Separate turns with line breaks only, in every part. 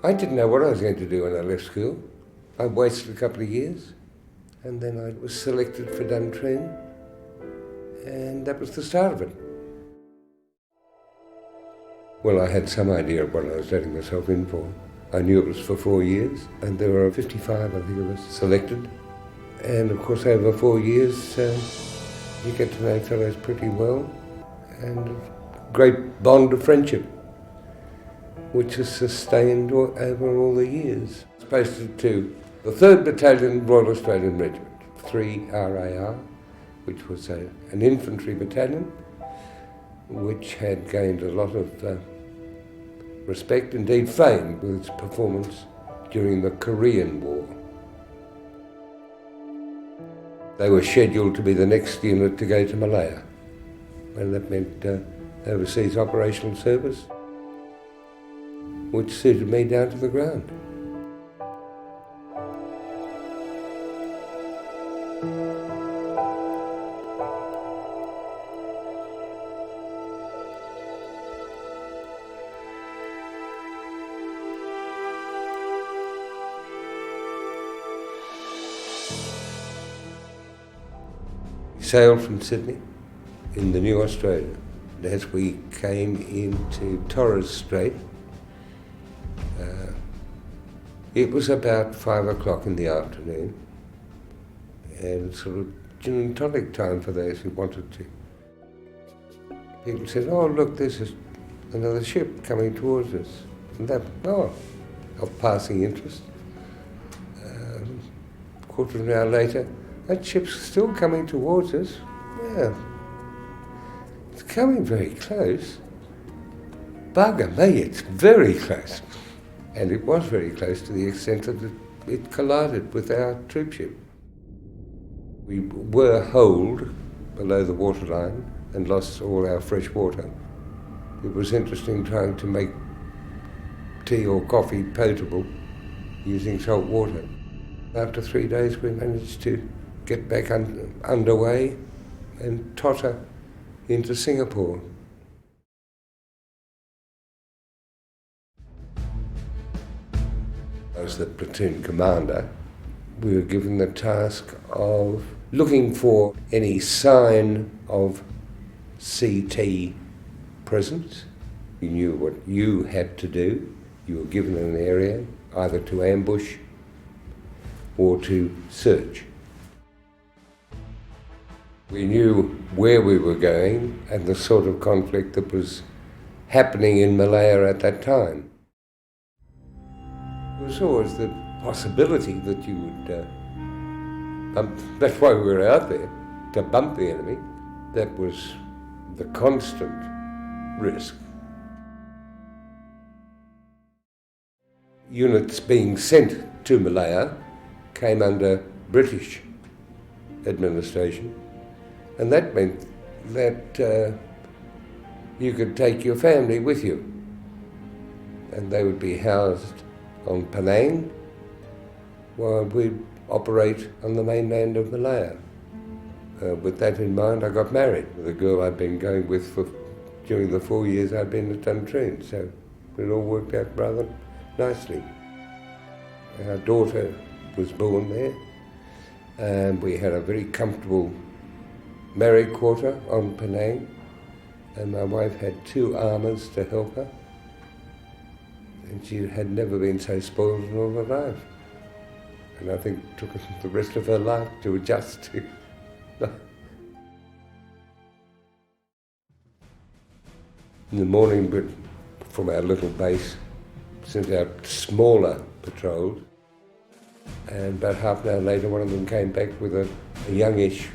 I didn't know what I was going to do when I left school. I wasted a couple of years, and then I was selected for Duntrin, and that was the start of it. Well, I had some idea of what I was letting myself in for. I knew it was for 4 years, and there were 55, I think, of us selected. And of course, over 4 years, you get to know fellows pretty well, and a great bond of friendship, which has sustained over all the years. I was posted to the 3rd Battalion Royal Australian Regiment, 3 RAR, which was an infantry battalion, which had gained a lot of respect, indeed fame, with its performance during the Korean War. They were scheduled to be the next unit to go to Malaya, and that meant overseas operational service, which suited me down to the ground. We sailed from Sydney in the New Australia. And as we came into Torres Strait, it was about 5 o'clock in the afternoon, and sort of gin and tonic time for those who wanted to. People said, "Oh, look, there's another ship coming towards us." And that, of passing interest. A quarter of an hour later, that ship's still coming towards us. Yeah, it's coming very close. Bugger me, it's very close. And it was very close to the extent that it collided with our troopship. We were holed below the waterline and lost all our fresh water. It was interesting trying to make tea or coffee potable using salt water. After 3 days we managed to get back underway and totter into Singapore. As the platoon commander, we were given the task of looking for any sign of CT presence. You knew what you had to do. You were given an area either to ambush or to search. We knew where we were going and the sort of conflict that was happening in Malaya at that time. There was always the possibility that you would bump. That's why we were out there, to bump the enemy. That was the constant risk. Units being sent to Malaya came under British administration, and that meant that you could take your family with you, and they would be housed on Penang, while we'd operate on the mainland of Malaya. With that in mind, I got married with a girl I'd been going with during the 4 years I'd been at Duntrin, so it all worked out rather nicely. Our daughter was born there, and we had a very comfortable married quarter on Penang, and my wife had 2 armours to help her. And she had never been so spoiled in all her life. And I think it took her the rest of her life to adjust to. In the morning, from our little base, sent out smaller patrols. And about half an hour later, one of them came back with a youngish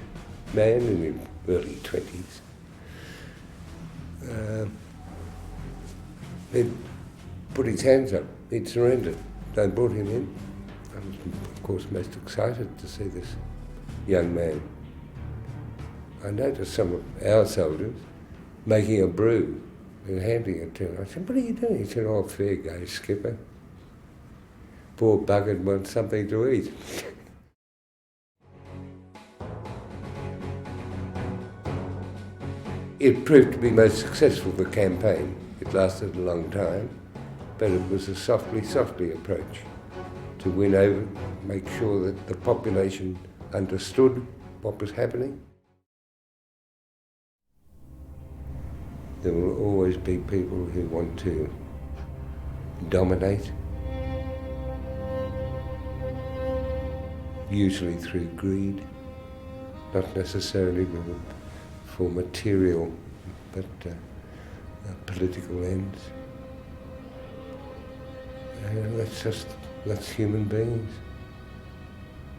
man in his early 20s. He'd put his hands up, he'd surrendered. They brought him in. I was, of course, most excited to see this young man. I noticed some of our soldiers making a brew and handing it to him. I said, "What are you doing?" He said, "Oh, fair go, skipper. Poor bugger wants something to eat." It proved to be most successful, the campaign. It It lasted a long time, but it was a softly approach to win over, make sure that the population understood what was happening. There will always be people who want to dominate, usually through greed, not necessarily for material, but political ends. That's human beings.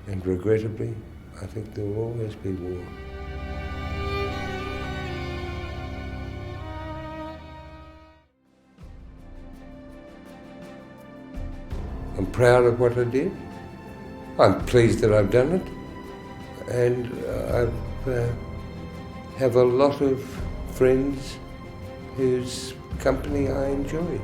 And regrettably, I think there will always be war. I'm proud of what I did. I'm pleased that I've done it. And I have a lot of friends whose company I enjoy.